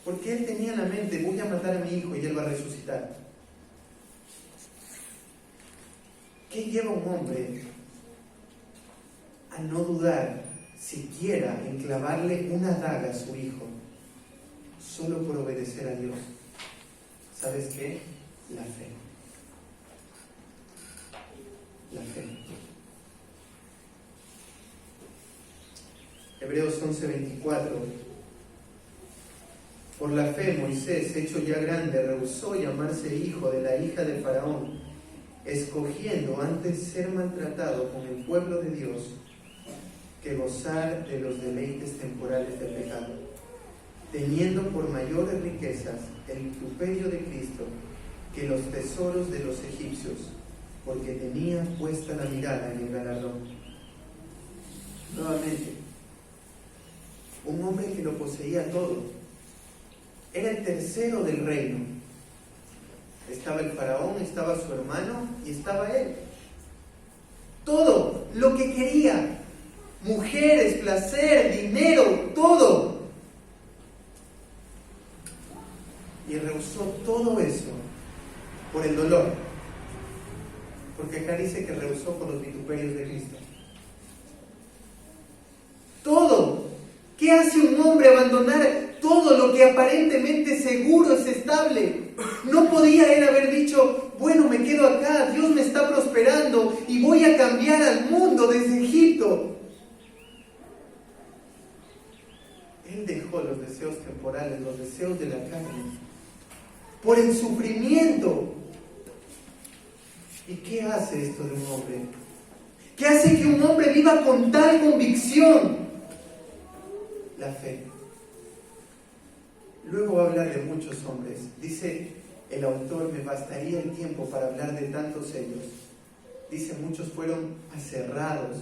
porque él tenía en la mente: voy a matar a mi hijo y él va a resucitar. ¿Qué lleva a un hombre a no dudar siquiera en clavarle una daga a su hijo solo por obedecer a Dios? ¿Sabes qué? La fe. La fe. Hebreos 11:24. Por la fe Moisés, hecho ya grande, rehusó llamarse hijo de la hija de Faraón, escogiendo antes ser maltratado con el pueblo de Dios que gozar de los deleites temporales del pecado, teniendo por mayores riquezas el vituperio de Cristo que los tesoros de los egipcios, porque tenía puesta la mirada en el galardón. Nuevamente, un hombre que lo poseía todo. Era el tercero del reino. Estaba el faraón, estaba su hermano y estaba él. Todo lo que quería: mujeres, placer, dinero, todo. Y rehusó todo eso por el dolor. Porque acá dice que rehusó por los vituperios de Cristo. Todo. ¿Qué hace un hombre abandonar todo lo que aparentemente seguro es estable? No podía él haber dicho: bueno, me quedo acá, Dios me está prosperando y voy a cambiar al mundo desde Egipto. Él dejó los deseos temporales, los deseos de la carne, por el sufrimiento. ¿Y qué hace esto de un hombre? ¿Qué hace que un hombre viva con tal convicción? La fe. Luego va a hablar de muchos hombres. Dice el autor: me bastaría el tiempo para hablar de tantos ellos. Dice: muchos fueron aserrados.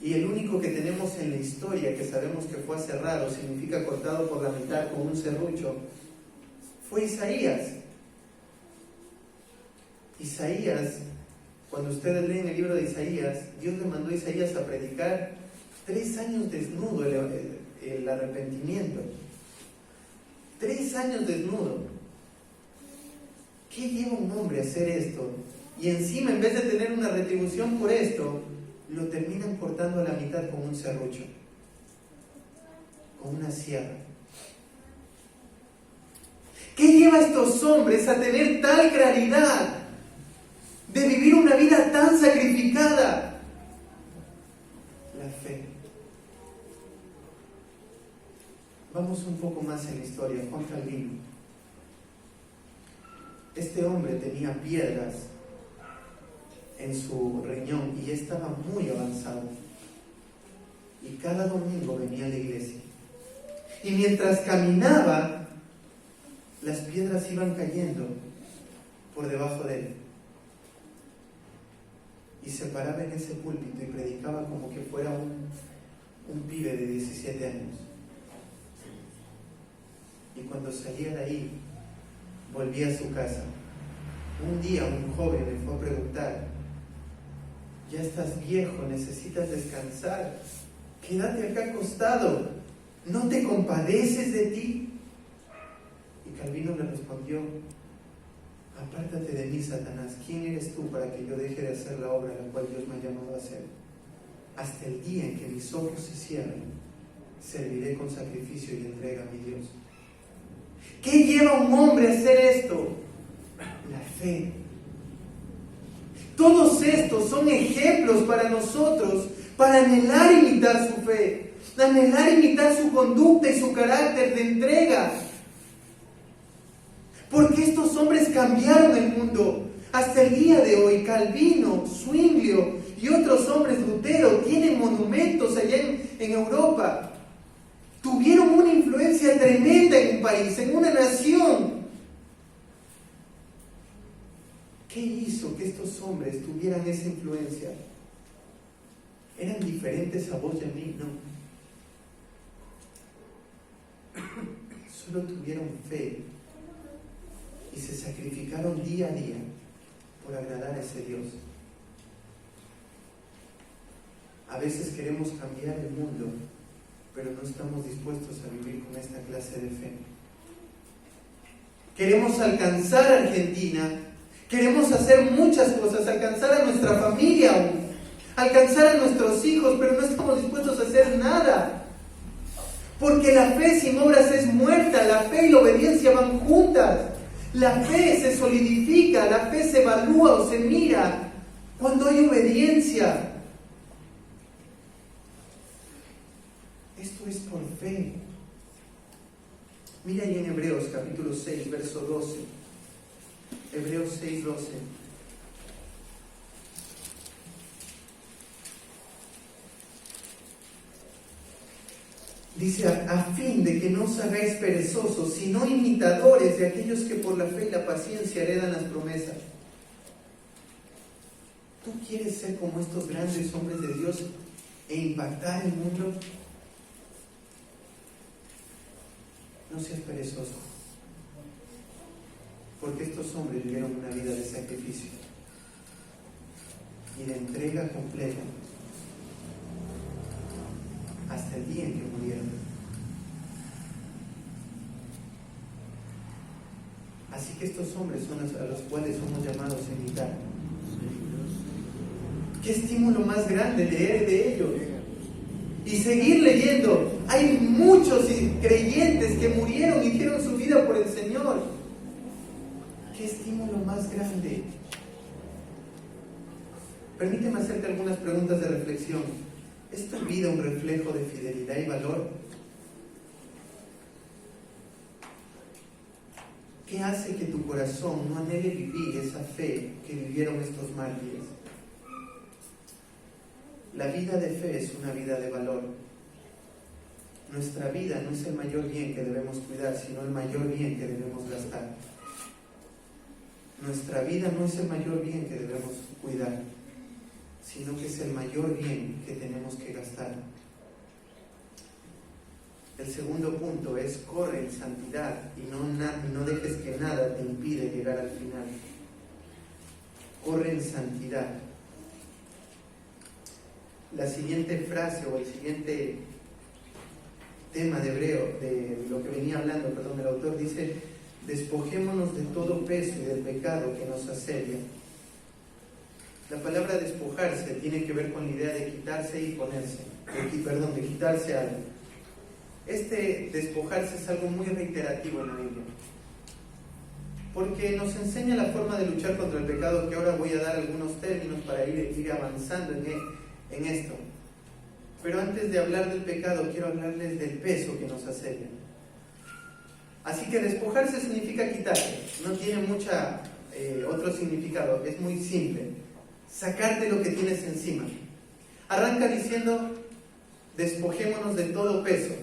Y el único que tenemos en la historia que sabemos que fue aserrado, significa cortado por la mitad con un serrucho, fue Isaías. Isaías, cuando ustedes leen el libro de Isaías, Dios le mandó a Isaías a predicar 3 años desnudo el arrepentimiento. 3 años desnudo. ¿Qué lleva un hombre a hacer esto? Y encima, en vez de tener una retribución por esto, lo terminan cortando a la mitad con un serrucho, con una sierra. ¿Qué lleva a estos hombres a tener tal claridad de vivir una vida tan sacrificada? La fe. Vamos un poco más en la historia. Juan Calvino. Este hombre tenía piedras en su riñón y estaba muy avanzado. Y cada domingo venía a la iglesia. Y mientras caminaba, las piedras iban cayendo por debajo de él. Y se paraba en ese púlpito y predicaba como que fuera un pibe de 17 años. Y cuando salía de ahí, volvía a su casa. Un día un joven le fue a preguntar: ya estás viejo, necesitas descansar, quédate acá acostado, ¿no te compadeces de ti? Y Calvino le respondió: apártate de mí, Satanás, ¿quién eres tú para que yo deje de hacer la obra la cual Dios me ha llamado a hacer? Hasta el día en que mis ojos se cierren, serviré con sacrificio y entrega a mi Dios. ¿Qué lleva a un hombre a hacer esto? La fe. Todos estos son ejemplos para nosotros, para anhelar imitar su fe, anhelar imitar su conducta y su carácter de entrega. Porque estos hombres cambiaron el mundo. Hasta el día de hoy, Calvino, Zwinglio y otros hombres, Lutero, tienen monumentos allá en Europa. Tuvieron una influencia tremenda en un país, en una nación. ¿Qué hizo que estos hombres tuvieran esa influencia? ¿Eran diferentes a vos y a mí? No. Solo tuvieron fe y se sacrificaron día a día por agradar a ese Dios. A veces queremos cambiar el mundo, pero no estamos dispuestos a vivir con esta clase de fe. Queremos alcanzar a Argentina, queremos hacer muchas cosas, alcanzar a nuestra familia aún, alcanzar a nuestros hijos, pero no estamos dispuestos a hacer nada. Porque la fe sin obras es muerta, la fe y la obediencia van juntas. La fe se solidifica, la fe se evalúa o se mira cuando hay obediencia. Esto es por fe. Mira ahí en Hebreos capítulo 6, verso 12. Hebreos 6, 12. Dice: a fin de que no os hagáis perezosos, sino imitadores de aquellos que por la fe y la paciencia heredan las promesas. ¿Tú quieres ser como estos grandes hombres de Dios e impactar el mundo? No seas perezoso, porque estos hombres vivieron una vida de sacrificio y de entrega completa hasta el día en que murieron. Así que estos hombres son a los cuales somos llamados a imitar. ¿Qué estímulo más grande leer de ellos? Y seguir leyendo. Hay muchos creyentes que murieron y dieron su vida por el Señor. ¿Qué estímulo más grande? Permíteme hacerte algunas preguntas de reflexión. ¿Es tu vida un reflejo de fidelidad y valor? ¿Qué hace que tu corazón no anhele vivir esa fe que vivieron estos mártires? La vida de fe es una vida de valor. Nuestra vida no es el mayor bien que debemos cuidar, sino el mayor bien que debemos gastar. Nuestra vida no es el mayor bien que debemos cuidar, sino que es el mayor bien que tenemos que gastar. El segundo punto es: corre en santidad y no dejes que nada te impide llegar al final. Corre en santidad. La siguiente frase o el siguiente tema de Hebreo, de lo que venía hablando, el autor dice: despojémonos de todo peso y del pecado que nos asedia. La palabra despojarse tiene que ver con la idea de quitarse y ponerse, de quitarse algo. Este despojarse es algo muy reiterativo en la Biblia, porque nos enseña la forma de luchar contra el pecado, que ahora voy a dar algunos términos para ir avanzando en esto. Pero antes de hablar del pecado, quiero hablarles del peso que nos asedia. Así que despojarse significa quitarse, no tiene otro significado, es muy simple: sacarte lo que tienes encima. Arranca diciendo: despojémonos de todo peso.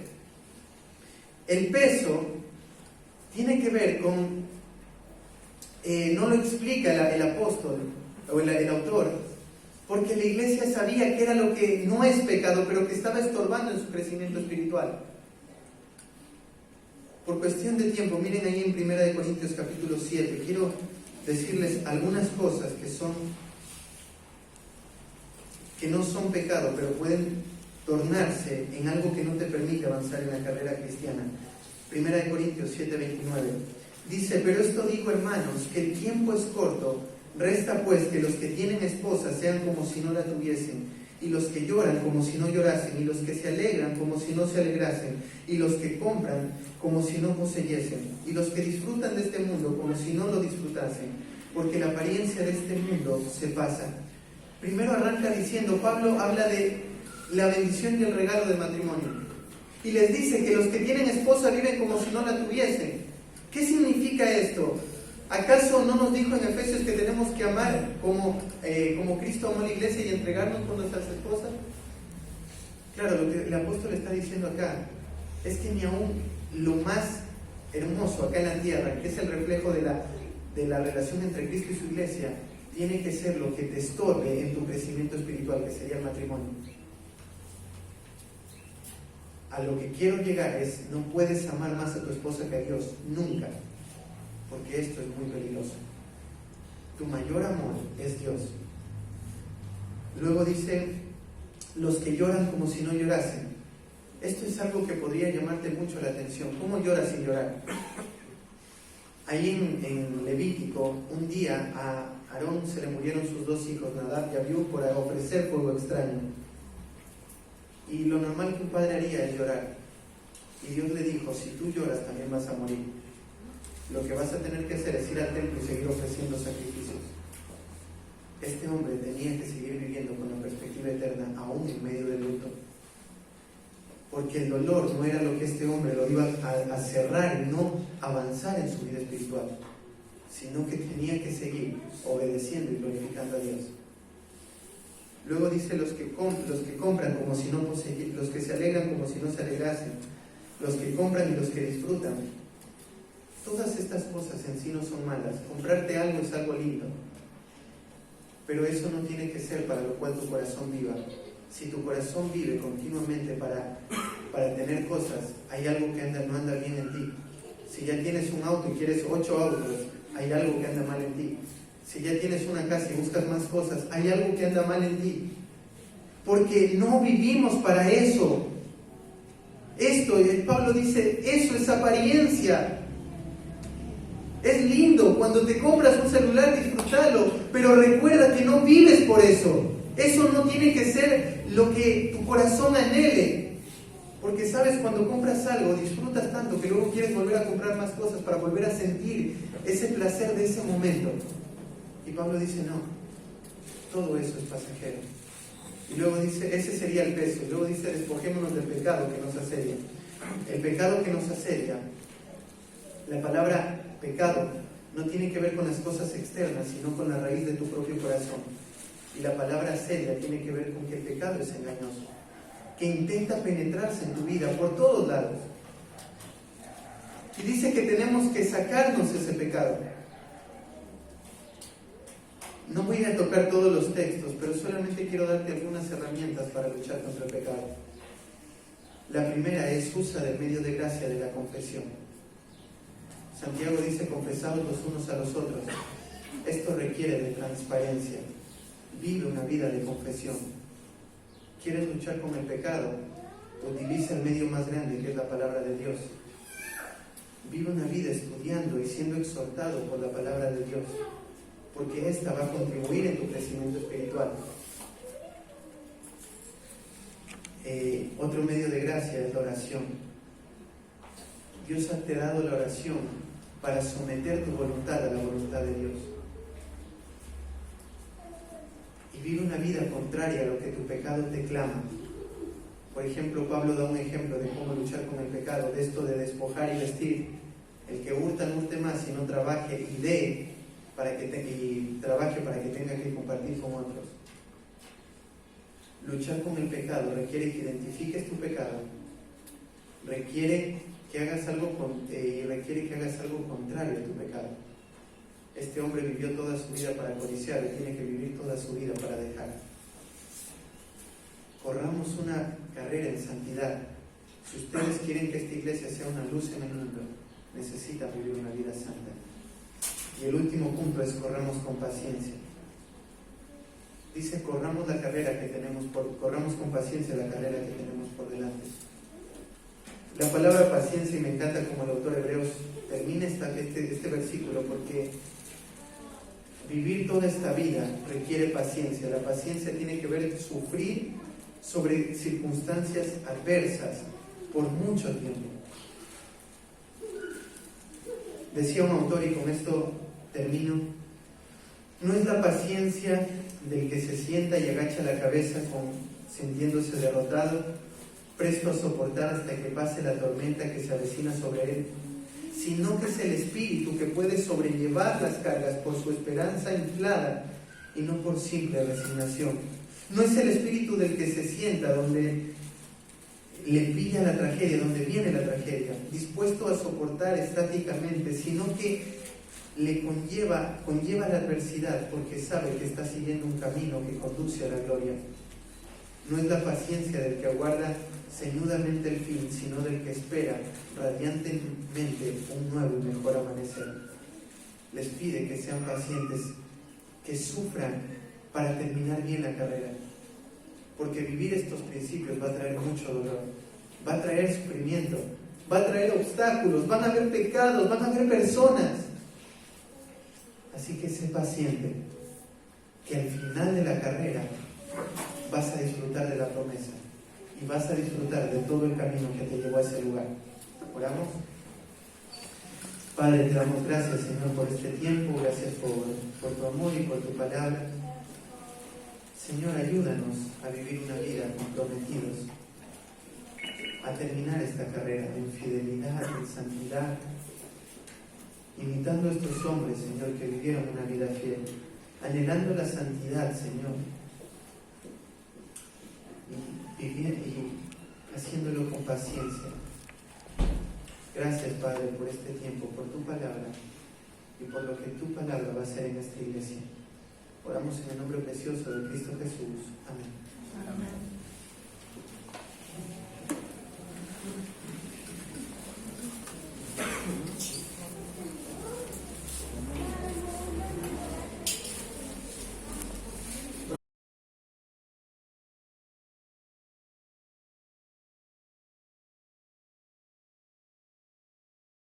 El peso tiene que ver con, no lo explica el apóstol o el autor, porque la iglesia sabía que era lo que no es pecado, pero que estaba estorbando en su crecimiento espiritual. Por cuestión de tiempo, miren ahí en 1 Corintios capítulo 7, quiero decirles algunas cosas que son que no son pecado, pero pueden tornarse en algo que no te permite avanzar en la carrera cristiana. 1 Corintios 7:29 dice: pero esto digo, hermanos, que el tiempo es corto, resta pues que los que tienen esposa sean como si no la tuviesen, y los que lloran como si no llorasen, y los que se alegran como si no se alegrasen, y los que compran como si no poseyesen, y los que disfrutan de este mundo como si no lo disfrutasen, porque la apariencia de este mundo se pasa. Primero arranca diciendo, Pablo habla de la bendición y el regalo del matrimonio, y les dice que los que tienen esposa viven como si no la tuviesen. ¿Qué significa esto? ¿Acaso no nos dijo en Efesios que tenemos que amar como Cristo amó a la iglesia y entregarnos por nuestras esposas? Claro, lo que el apóstol está diciendo acá es que ni aún lo más hermoso acá en la tierra, que es el reflejo de la relación entre Cristo y su iglesia, tiene que ser lo que te estorbe en tu crecimiento espiritual, que sería el matrimonio. A lo que quiero llegar es, no puedes amar más a tu esposa que a Dios, nunca, porque esto es muy peligroso. Tu mayor amor es Dios. Luego dice, los que lloran como si no llorasen. Esto es algo que podría llamarte mucho la atención. ¿Cómo lloras sin llorar? Ahí en Levítico, un día a Aarón se le murieron sus dos hijos, Nadab y Abiú, por ofrecer fuego extraño. Y lo normal que un padre haría es llorar. Y Dios le dijo, si tú lloras también vas a morir. Lo que vas a tener que hacer es ir al templo y seguir ofreciendo sacrificios. Este hombre tenía que seguir viviendo con la perspectiva eterna, aún en medio del luto. Porque el dolor no era lo que este hombre lo iba a cerrar y no avanzar en su vida espiritual, sino que tenía que seguir obedeciendo y glorificando a Dios. Luego dice los que compran como si no poseyesen, los que se alegran como si no se alegrasen, los que compran y los que disfrutan. Todas estas cosas en sí no son malas. Comprarte algo es algo lindo, pero eso no tiene que ser para lo cual tu corazón viva. Si tu corazón vive continuamente para tener cosas, hay algo que no anda bien en ti. Si ya tienes un auto y quieres 8 autos, hay algo que anda mal en ti. Si ya tienes una casa y buscas más cosas, hay algo que anda mal en ti. Porque no vivimos para eso. Pablo dice, eso es apariencia. Es lindo, cuando te compras un celular, disfrútalo, pero recuerda que no vives por eso. Eso no tiene que ser lo que tu corazón anhele. Porque sabes, cuando compras algo, disfrutas tanto que luego quieres volver a comprar más cosas para volver a sentir ese placer de ese momento. Y Pablo dice, no, todo eso es pasajero. Y luego dice, ese sería el peso. Y luego dice, despojémonos del pecado que nos asedia. El pecado que nos asedia, la palabra pecado no tiene que ver con las cosas externas, sino con la raíz de tu propio corazón. Y la palabra asedia tiene que ver con que el pecado es engañoso, que intenta penetrarse en tu vida por todos lados. Y dice que tenemos que sacarnos ese pecado. No voy a tocar todos los textos, pero solamente quiero darte algunas herramientas para luchar contra el pecado. La primera es, usa del medio de gracia de la confesión. Santiago dice, confesaos los unos a los otros. Esto requiere de transparencia. Vive una vida de confesión. ¿Quieres luchar con el pecado? Utiliza el medio más grande, que es la palabra de Dios. Vive una vida estudiando y siendo exhortado por la palabra de Dios, porque esta va a contribuir en tu crecimiento espiritual. Otro medio de gracia es la oración. Dios te ha dado la oración para someter tu voluntad a la voluntad de Dios. Y vive una vida contraria a lo que tu pecado te clama. Por ejemplo, Pablo da un ejemplo de cómo luchar con el pecado, de esto de despojar y vestir. El que hurta no hurte más, sino trabaje y dé trabaje para que tenga que compartir con otros. Luchar con el pecado requiere que identifiques tu pecado, requiere que hagas algo contrario a tu pecado. Este hombre vivió toda su vida para codiciar y tiene que vivir toda su vida para dejar. Corramos una carrera en santidad. Si ustedes quieren que esta iglesia sea una luz en el mundo, necesitan vivir una vida santa. Y el último punto es corramos con paciencia. Dice, corramos con paciencia la carrera que tenemos por delante. La palabra paciencia, y me encanta como el autor Hebreos termina este versículo, porque vivir toda esta vida requiere paciencia. La paciencia tiene que ver sufrir sobre circunstancias adversas por mucho tiempo. Decía un autor, y con esto termino, no es la paciencia del que se sienta y agacha la cabeza sintiéndose derrotado, presto a soportar hasta que pase la tormenta que se avecina sobre él, sino que es el espíritu que puede sobrellevar las cargas por su esperanza inflada y no por simple resignación. No es el espíritu del que se sienta donde le pilla la tragedia, donde viene la tragedia, dispuesto a soportar estáticamente, sino que le conlleva la adversidad porque sabe que está siguiendo un camino que conduce a la gloria. No es la paciencia del que aguarda ceñudamente el fin, sino del que espera radiantemente un nuevo y mejor amanecer. Les pide que sean pacientes, que sufran para terminar bien la carrera, porque vivir estos principios va a traer mucho dolor, va a traer sufrimiento, va a traer obstáculos, van a haber pecados, van a haber personas. Así que sé paciente, que al final de la carrera vas a disfrutar de la promesa y vas a disfrutar de todo el camino que te llevó a ese lugar. ¿Oramos? Padre, te damos gracias, Señor, por este tiempo, gracias por tu amor y por tu palabra. Señor, ayúdanos a vivir una vida comprometidos, a terminar esta carrera en fidelidad, en santidad, imitando a estos hombres, Señor, que vivieron una vida fiel, anhelando la santidad, Señor, y haciéndolo con paciencia. Gracias, Padre, por este tiempo, por tu palabra y por lo que tu palabra va a hacer en esta iglesia. Oramos en el nombre precioso de Cristo Jesús. Amén.
Amén.